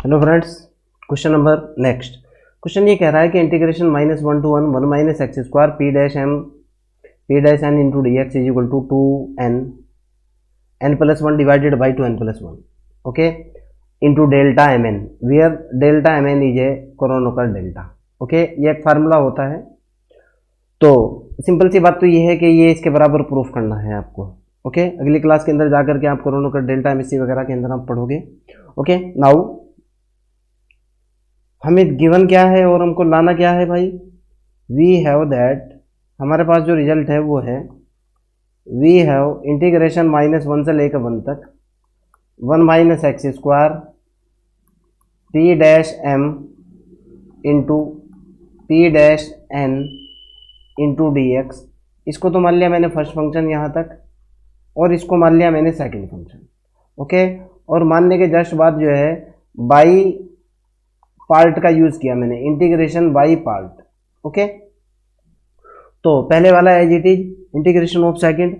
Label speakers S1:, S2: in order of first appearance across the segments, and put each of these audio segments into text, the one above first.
S1: Hello friends, question number next. Question ये कह रहा है कि integration -1 to 1 1 minus x square P dash N into D x is equal to 2n n+1 divided by 2n+1 okay into delta M N where delta M N is a Kronecker delta. Okay, ये एक formula होता है। तो simple सी बात तो ये है कि ये इसके बराबर प्रूफ करना है आपको। ओके, अगली क्लास के अंदर जाकर के आप कोरोनोकल डेल्टा एमएससी वगैरह के अंदर आप पढ़ोगे। ओके, नाउ हमें गिवन क्या है और हमको लाना क्या है भाई। वी हैव दैट, हमारे पास जो रिजल्ट है वो है वी हैव इंटीग्रेशन -1 से लेकर 1 तक 1 minus x square P dash m into p dash N into D x. इसको तो मान लिया मैंने फर्स्ट फंक्शन यहाँ तक और इसको मान लिया मैंने सेकंड फंक्शन। ओके, और मानने के जस्ट बाद जो है बाई पार्ट का यूज किया मैंने, इंटीग्रेशन बाई पार्ट। ओके, तो पहले वाला as it is integration of second,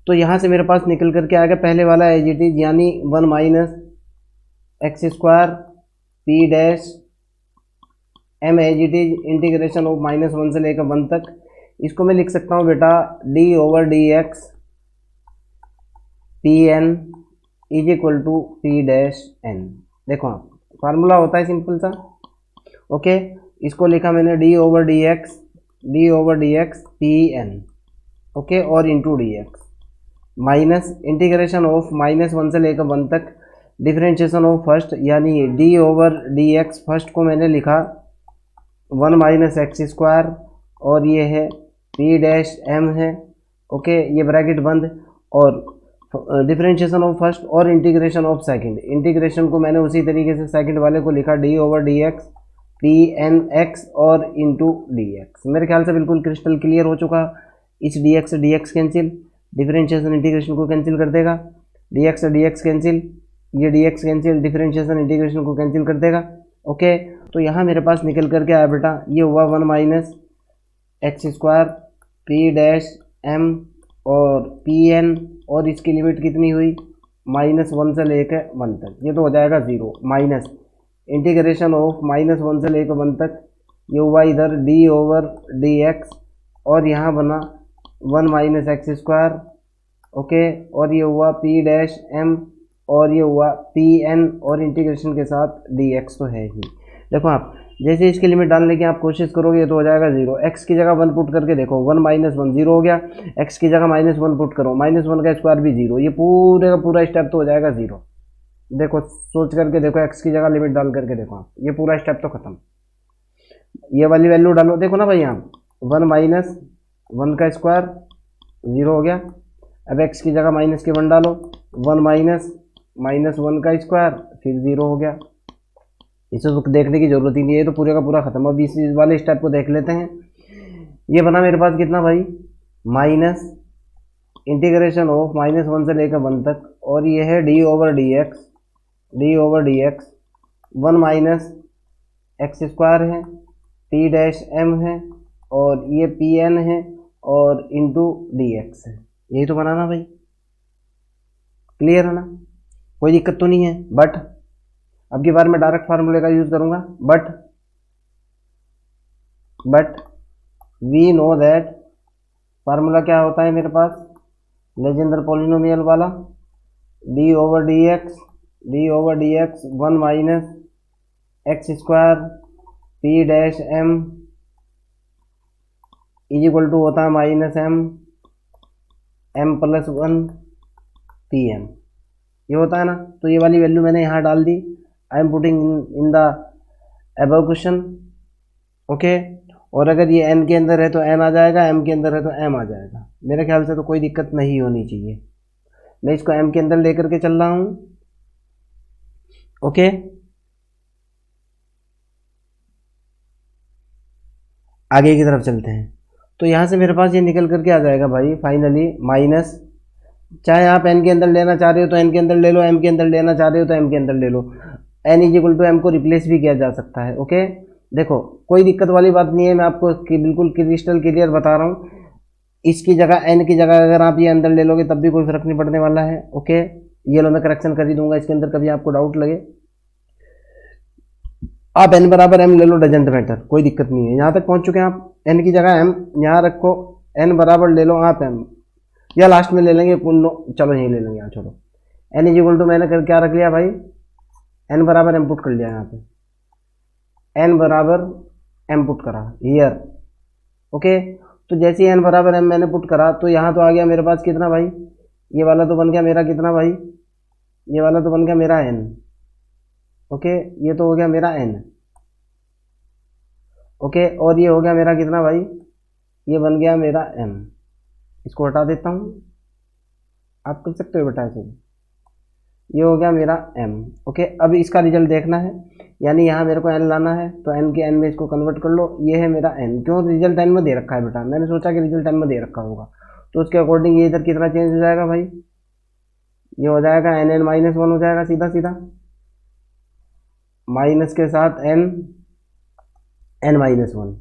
S1: तो यहां से मेरे पास निकल करके आएगा पहले वाला एज इट इज यानी 1 minus x square P dash m as it is integration of -1 से लेकर 1 तक। इसको मैं लिख सकता हूं बेटा d over D x P n is equal to p dash n. देखो आप, फार्मूला होता है सिंपल सा। ओके, इसको लिखा मैंने D over D x P N okay और into D X minus integration of -1 से लेकर 1 तक डिफरेंशिएशन ऑफ फर्स्ट यानी D over D X first को मैंने लिखा 1 माइनस एक्स स्क्वायर और ये है पी डैश एम है। ओके, ये ब्रैकेट बंद और डिफरेंशिएशन ऑफ फर्स्ट और इंटीग्रेशन ऑफ सेकंड। इंटीग्रेशन को मैंने उसी तरीके से सेकंड वाले को लिखा d over D x P n x और इंटू डी एक्स। मेरे ख्याल से बिल्कुल क्रिस्टल क्लियर हो चुका। इस d x cancel, differentiation integration को कैंसिल कर देगा, डी एक्स कैंसिल, ये d x cancel, differentiation integration को कैंसिल कर देगा। ओके, तो यहाँ मेरे पास निकल करके आया बेटा ये हुआ 1 minus x square P dash m और पी एन और इसकी लिमिट कितनी हुई -1 से लेकर 1 तक, ये तो हो जाएगा 0 माइनस इंटीग्रेशन ऑफ -1 से लेकर 1 तक ये हुआ इधर डी ओवर डी एक्स और यहाँ बना 1 माइनस एक्स स्क्वायर। ओके, और ये हुआ पी डैश एम और ये हुआ पी एन और इंटीग्रेशन के साथ डी एक्स तो है ही। देखो आप जैसे इसकी लिमिट डालने की आप कोशिश करोगे तो हो जाएगा 0। एक्स की जगह 1 पुट करके देखो 1 माइनस 1 0 हो गया। एक्स की जगह -1 पुट करो, -1 का स्क्वायर भी 0, ये पूरे का पूरा स्टेप तो हो जाएगा 0। देखो सोच करके देखो, एक्स की जगह लिमिट डाल करके देखो आप, ये पूरा स्टेप तो खत्म। ये वाली वैल्यू डालो, देखो ना भाई यहाँ 1 माइनस 1 का स्क्वायर 0 हो गया। अब एक्स की जगह -1 डालो, 1 माइनस -1 का स्क्वायर फिर 0 हो गया। इसे तो देखने की जरूरत ही नहीं है, ये तो पूरे का पूरा खत्म। अब इस वाले स्टेप को देख लेते हैं। ये बना मेरे पास कितना भाई माइनस इंटीग्रेशन ऑफ -1 से लेकर 1 तक और ये है D over D x 1 minus x square है पी डैश एम है और ये पी एन है और इंटू डी एक्स है। यही तो बनाना भाई, क्लियर है ना, कोई दिक्कत तो नहीं है। बट अब की बार मैं डायरेक्ट फार्मूले का यूज करूंगा। But we know that formula क्या होता है मेरे पास लेजेंडर पॉलिनोमियल वाला d over D x 1 minus x square P dash m is equal to होता है -m+1 पी एम, ये होता है ना। तो ये वाली वैल्यू मैंने यहाँ डाल दी। I am putting in the above question. Okay, और अगर ये n के अंदर है तो n आ जाएगा, m के अंदर है तो m आ जाएगा। मेरे ख्याल से तो कोई दिक्कत नहीं होनी चाहिए। मैं इसको m के अंदर लेकर के चल रहा हूँ। ओके, आगे की तरफ चलते हैं। तो यहाँ से मेरे पास ये निकल करके आ जाएगा भाई फाइनली माइनस, चाहे आप n के अंदर लेना चाह रहे हो तो n के अंदर ले लो, m के अंदर लेना चाह रहे हो तो m के अंदर ले लो। n is equal to m को रिप्लेस भी किया जा सकता है। ओके, देखो कोई दिक्कत वाली बात नहीं है, मैं आपको बिल्कुल क्रिस्टल क्लियर बता रहा हूँ। इसकी जगह n की जगह अगर आप ये अंदर ले लोगे तब भी कोई फर्क नहीं पड़ने वाला है। ओके, ये लो मैं करेक्शन कर ही दूंगा इसके अंदर, कभी आपको डाउट लगे आप n बराबर m ले लो, डजेंट मैटर, कोई दिक्कत नहीं है। यहाँ तक पहुँच चुके हैं आप, n की जगह m यहाँ रखो, n बराबर ले लो आप m, या लास्ट में ले लेंगे, चलो यहीं ले लेंगे, यहाँ छोड़ो। n इज इक्वल टू मैंने कर क्या रख लिया भाई, n बराबर m पुट कर लिया यहाँ पे, n बराबर m पुट करा हियर। ओके, तो जैसे ही n बराबर m मैंने पुट करा तो यहाँ तो आ गया मेरे पास कितना भाई, ये वाला तो बन गया मेरा कितना भाई, ये वाला तो बन गया मेरा n। ओके, ये तो हो गया मेरा n। ओके, और ये हो गया मेरा कितना भाई, ये बन गया मेरा m। इसको हटा देता हूँ, आप कर सकते हो बेटा ऐसे, ये हो गया मेरा m। ओके, अब इसका रिजल्ट देखना है, यानी यहाँ मेरे को n लाना है, तो n के n में इसको कन्वर्ट कर लो, ये है मेरा n। क्यों, रिजल्ट n में दे रखा है बेटा, मैंने सोचा कि रिजल्ट n में दे रखा होगा, तो उसके अकॉर्डिंग ये इधर कितना चेंज हो जाएगा भाई, ये हो जाएगा n n माइनस 1 हो जाएगा सीधा सीधा, माइनस के साथ n n minus 1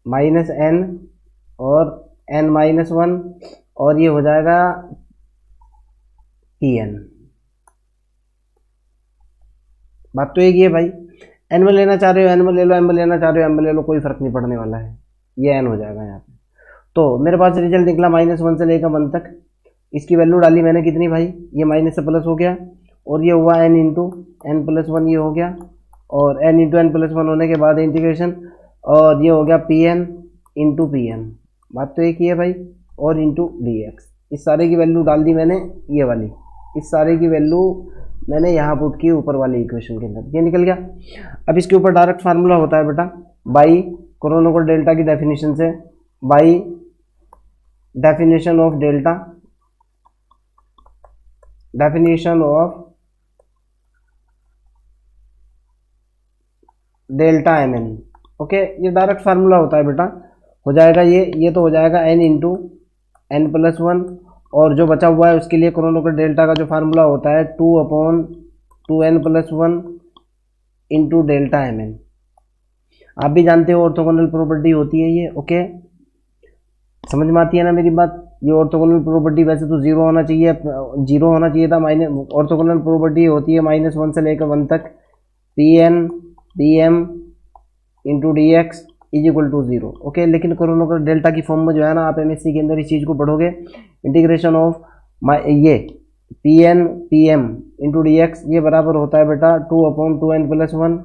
S1: minus n और n माइनस 1, और ये हो जाएगा Pn। बात तो एक ही है भाई, n में लेना चाह रहे हो n में ले लो, m में लेना चाह रहे हो m में ले लो, कोई फर्क नहीं पड़ने वाला है, ये n हो जाएगा यहाँ पे। तो मेरे पास रिजल्ट निकला -1 से लेकर 1 तक, इसकी वैल्यू डाली मैंने कितनी भाई, ये माइनस से प्लस हो गया, और ये हुआ n इंटू n प्लस 1, ये हो गया, और n इंटू n प्लस 1 होने के बाद इंटीग्रेशन, और ये हो गया Pn इंटू Pn, बात तो एक ही है भाई, और इंटू dx। इस सारे की वैल्यू डाल दी मैंने, ये वाली, इस सारे की वैल्यू मैंने यहाँ पुट की ऊपर वाली इक्वेशन के अंदर, ये निकल गया। अब इसके ऊपर डायरेक्ट फार्मूला होता है बेटा, बाई क्रोनोकर डेल्टा की डेफिनेशन से, by definition of delta, definition of delta M n. Okay, ये डायरेक्ट फार्मूला होता है बेटा, हो जाएगा ये तो हो जाएगा n इंटू n प्लस 1, और जो बचा हुआ है उसके लिए क्रोनोकर डेल्टा का जो फार्मूला होता है 2/2n plus 1 into delta M n. आप भी जानते हो ऑर्थोगोनल प्रॉपर्टी होती है ये। ओके, समझ में आती है ना मेरी बात, ये ऑर्थोगोनल प्रॉपर्टी वैसे तो जीरो होना चाहिए था, माइनस ऑर्थोगोनल प्रॉपर्टी होती है -1 से लेकर 1 तक, Pn Pm into D x is equal to 0। Okay, लेकिन क्रोनोकर डेल्टा की फॉर्म में जो है ना, आप एमएससी के अंदर इस चीज़ को पढ़ोगे, इंटीग्रेशन ऑफ ये Pn Pm into D x, ये बराबर होता है बेटा 2/2n plus 1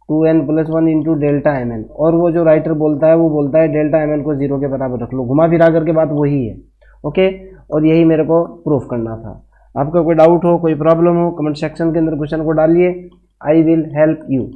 S1: 2n plus 1 into delta M n, और वो जो राइटर बोलता है वो बोलता है डेल्टा एम एन को 0 के बराबर रख लो, घुमा फिरा करके बात वही है। ओके, और यही मेरे को प्रूफ करना था। आपका कोई डाउट हो, कोई प्रॉब्लम हो, कमेंट सेक्शन के अंदर क्वेश्चन को डालिए, आई विल हेल्प यू।